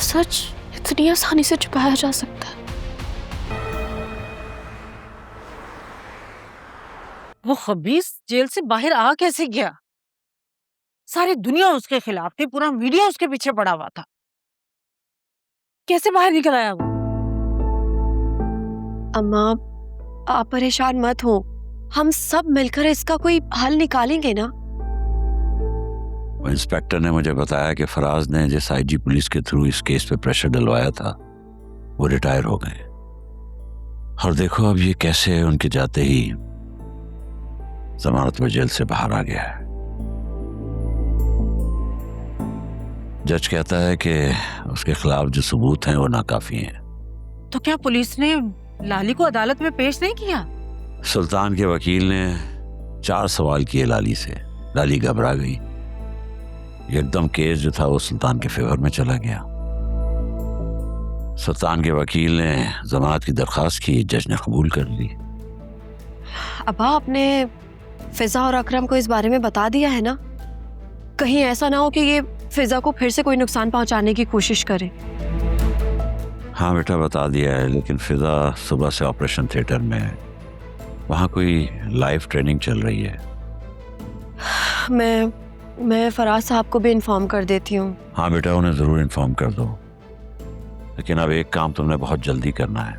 सच इतनी आसानी से छुपाया जा सकता है? वो खबीस जेल से बाहर आ कैसे गया? सारी दुनिया उसके खिलाफ थी, पूरा मीडिया उसके पीछे पड़ा हुआ था। कैसे बाहर निकल आया वो? अम्मा, आप परेशान मत हो, हम सब मिलकर इसका कोई हल निकालेंगे ना। इंस्पेक्टर ने मुझे बताया कि फराज ने जिस आईजी पुलिस के थ्रू इस केस पे प्रेशर डलवाया था वो रिटायर हो गए। और देखो अब ये कैसे उनके जाते ही जमानत में जेल से बाहर आ गया है। जज कहता है कि उसके खिलाफ जो सबूत हैं वो नाकाफी हैं। तो क्या पुलिस ने लाली को अदालत में पेश नहीं किया? सुल्तान के वकील ने 4 सवाल किए लाली से। लाली घबरा गई। एकदम केस जो था वो सुल्तान के फेवर में चला गया। सुल्तान के वकील ने जमानत की दरखास्त की, जज ने कबूल कर ली। अब्बा, आपने फिजा और अकरम को इस बारे में बता दिया है ना? कहीं ऐसा ना हो कि ये फिजा को फिर से कोई नुकसान पहुंचाने की कोशिश करे। हाँ बेटा, बता दिया है, लेकिन फिजा सुबह से ऑपरेशन थिएटर में है। वहाँ कोई लाइव ट्रेनिंग चल रही है। मैं फराज साहब को भी इन्फॉर्म कर देती हूँ। हाँ बेटा, उन्हें जरूर इन्फॉर्म कर दो, लेकिन अब एक काम तुमने बहुत जल्दी करना है।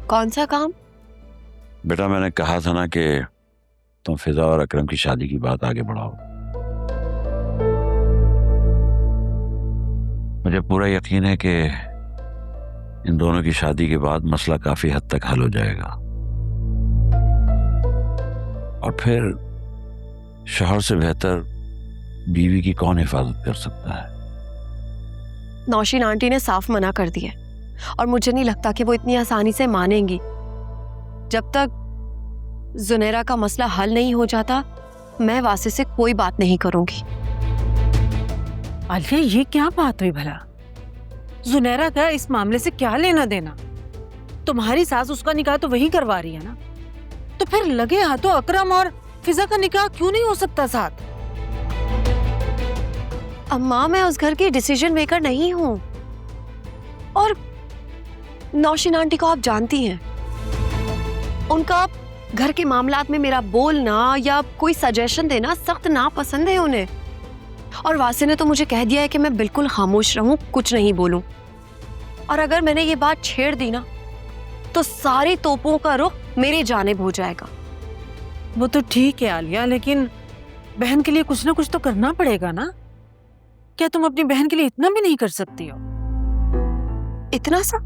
कौन सा काम? बेटा, मैंने कहा था ना कि तुम फिजा और अकरम की शादी की बात आगे बढ़ाओ। मुझे पूरा यकीन है कि इन दोनों की शादी के बाद मसला काफी हद तक हल हो जाएगा और फिर शौहर से बेहतर बीवी की कौन हिफाजत कर सकता है। नौशीन आंटी ने साफ मना कर दिया और मुझे नहीं लगता कि वो इतनी आसानी से मानेंगी। जब तक जुनैरा का मसला हल नहीं हो जाता, मैं वासे से कोई बात नहीं करूंगी। आलिया, ये क्या बात हुई भला? जुनैरा का इस मामले से क्या लेना देना? तुम्हारी सास उसका निकाह तो वही करवा रही है ना, तो फिर लगे हाथों अकरम और फिजा का निकाह क्यों नहीं हो सकता साथ? अम्मा, मैं उस घर की डिसीजन मेकर नहीं हूं और नौशीन आंटी को आप जानती हैं। उनका घर के मामलात में मेरा बोलना या कोई सजेशन देना सख्त नापसंद है उन्हें। और वासे ने तो मुझे कह दिया है कि मैं बिल्कुल खामोश रहूं, कुछ नहीं बोलूं। और अगर मैंने ये बात छेड़ दी ना, तो सारी तोपों का रुख मेरी जानिब हो जाएगा। वो तो ठीक है आलिया, लेकिन बहन के लिए कुछ ना कुछ तो करना पड़ेगा ना। क्या तुम अपनी बहन के लिए इतना भी नहीं कर सकती हो? इतना सा?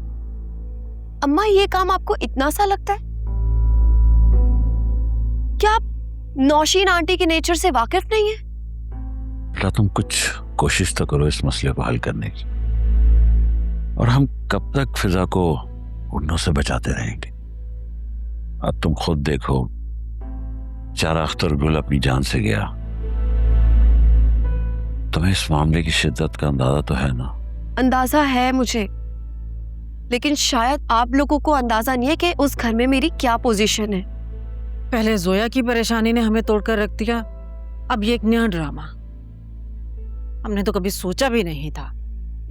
अम्मा, ये काम आपको इतना सा लगता है? क्या आप नौशीन आंटी के नेचर से वाकिफ नहीं है? बेटा, तुम कुछ कोशिश तो करो इस मसले को हल करने की। और हम कब तक फिजा को उड़नों से बचाते रहेंगे? अब तुम खुद देखो, चारा अख्तर गुल अपनी जान से गया। तुम्हें इस मामले की शिद्दत का अंदाजा तो है ना? अंदाजा है मुझे, लेकिन शायद आप लोगों को अंदाजा नहीं है कि उस घर में मेरी क्या पोजीशन है। पहले जोया की परेशानी ने हमें तोड़कर रख दिया, अब ये एक नया ड्रामा। हमने तो कभी सोचा भी नहीं था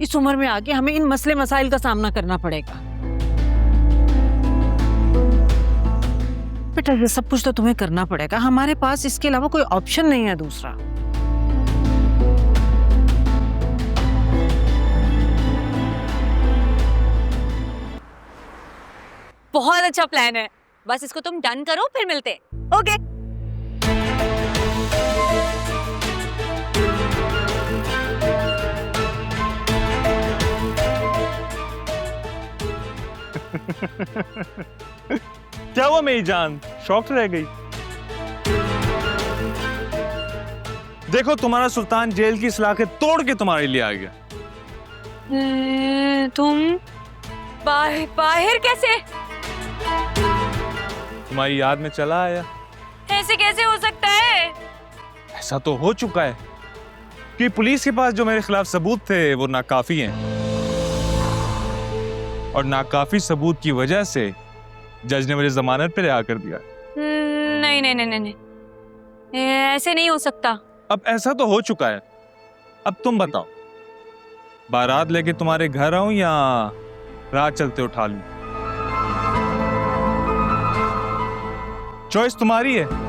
इस उम्र में आके हमें इन मसले मसाइल का सामना करना पड़ेगा। बेटा, ये सब कुछ तो तुम्हें करना पड़ेगा। हमारे पास इसके अलावा कोई ऑप्शन नहीं है दूसरा। बहुत अच्छा प्लान है, बस इसको तुम डन करो, फिर मिलते। ओके। क्या हुआ मेरी जान, शॉक्ड रह गई? देखो, तुम्हारा सुल्तान जेल की सलाखें तोड़ के तुम्हारे लिए आ गया। तुम बाहर कैसे? तुम्हारी याद में चला आया। ऐसे कैसे हो सकता है? ऐसा तो हो चुका है कि पुलिस के पास जो मेरे खिलाफ सबूत थे वो नाकाफी हैं, और नाकाफी सबूत की वजह से जज ने मुझे जमानत पे रिहा कर दिया। नहीं नहीं नहीं नहीं, ऐसे नहीं हो सकता। अब ऐसा तो हो चुका है, अब तुम बताओ, बारात लेके तुम्हारे घर आऊं या रात चलते उठा लूं? चॉइस तुम्हारी है।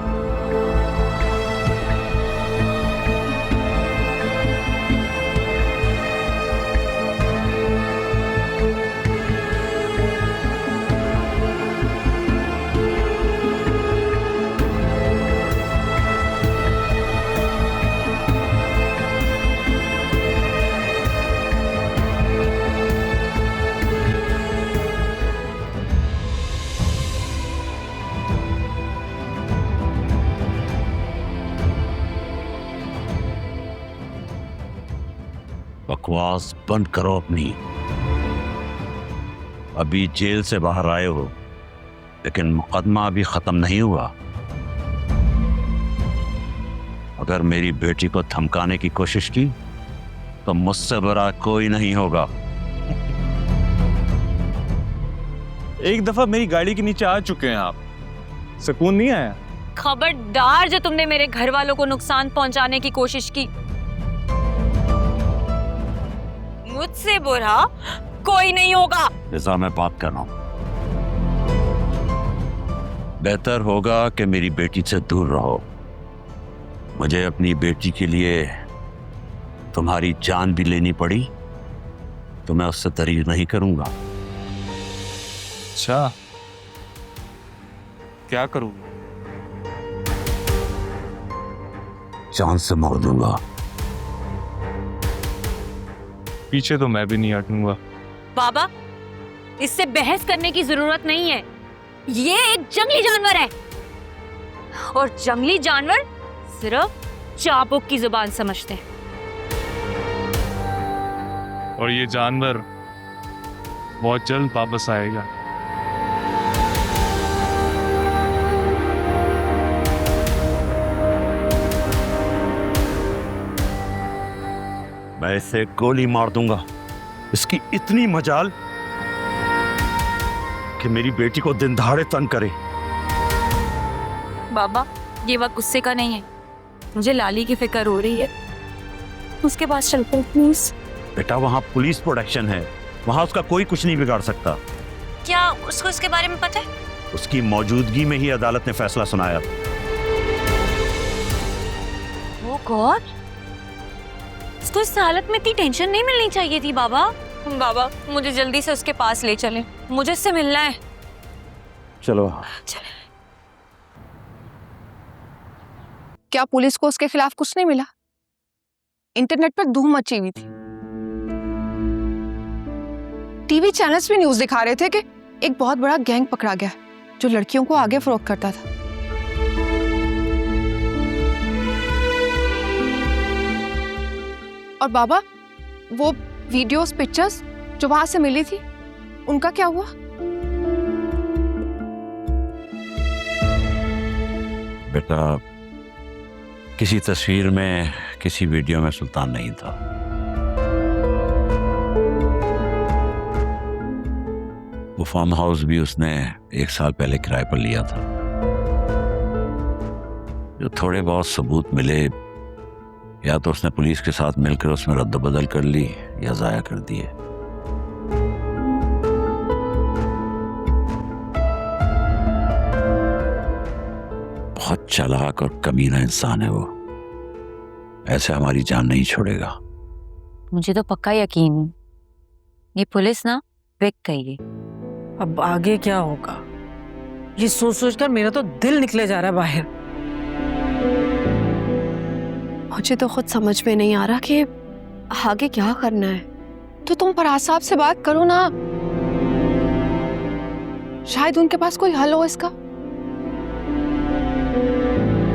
बकवास बंद करो अपनी। अभी जेल से बाहर आए हो, लेकिन मुकदमा अभी खत्म नहीं हुआ। अगर मेरी बेटी को धमकाने की कोशिश की तो मुझसे बड़ा कोई नहीं होगा। एक दफा मेरी गाड़ी के नीचे आ चुके हैं आप, सुकून नहीं आया? खबरदार जो तुमने मेरे घर वालों को नुकसान पहुंचाने की कोशिश की, मुझसे बुरा कोई नहीं होगा। जैसा मैं बात कर रहा हूं, बेहतर होगा कि मेरी बेटी से दूर रहो। मुझे अपनी बेटी के लिए तुम्हारी जान भी लेनी पड़ी तो मैं उससे तरीफ नहीं करूंगा। अच्छा, क्या करूं? जान से मार दूंगा। पीछे तो मैं भी नहीं हटूंगा। बाबा, इससे बहस करने की जरूरत नहीं है। ये एक जंगली जानवर है और जंगली जानवर सिर्फ चाबुक की जुबान समझते हैं। और ये जानवर बहुत जल्द वापस आएगा। मैं इसे गोली मार दूंगा। इसकी इतनी मजाल कि मेरी बेटी को दिन दहाड़े तंग करे। बाबा, ये वक्त गुस्से का नहीं है। मुझे लाली की फिक्र हो रही है। उसके पास चलते हैं प्लीज। बेटा, वहां पुलिस प्रोटेक्शन है, वहां उसका कोई कुछ नहीं बिगाड़ सकता। क्या उसको इसके बारे में पता है? उसकी मौजूदगी में ही अदालत ने फैसला सुनाया। ओ गॉड, इसको इस हालत में इतनी टेंशन नहीं मिलनी चाहिए थी। बाबा, बाबा, मुझे जल्दी से उसके पास ले चलें। मुझे उससे मिलना है। चलो। क्या पुलिस को उसके खिलाफ कुछ नहीं मिला? इंटरनेट पर धूम मची हुई थी। टीवी चैनल्स भी न्यूज़ दिखा रहे थे कि एक बहुत बड़ा गैंग पकड़ा गया जो लड़कियों को आगे फरोख्त करता था। और बाबा, वो वीडियोस, पिक्चर्स जो वहां से मिली थी, उनका क्या हुआ? बेटा, किसी तस्वीर में, किसी वीडियो में सुल्तान नहीं था। वो फार्म हाउस भी उसने 1 साल पहले किराए पर लिया था। जो थोड़े बहुत सबूत मिले, या तो उसने पुलिस के साथ मिलकर उसमें रद्द-बदल कर ली या जाया कर दिए। बहुत चालाक और कमीना इंसान है वो। ऐसे हमारी जान नहीं छोड़ेगा। मुझे तो पक्का यकीन है ये पुलिस ना विक गई है। अब आगे क्या होगा, ये सोच सोचकर मेरा तो दिल निकले जा रहा है बाहर। मुझे तो खुद समझ में नहीं आ रहा कि आगे क्या करना है। तो तुम फराज साहब से बात करो ना, शायद उनके पास कोई हल हो इसका।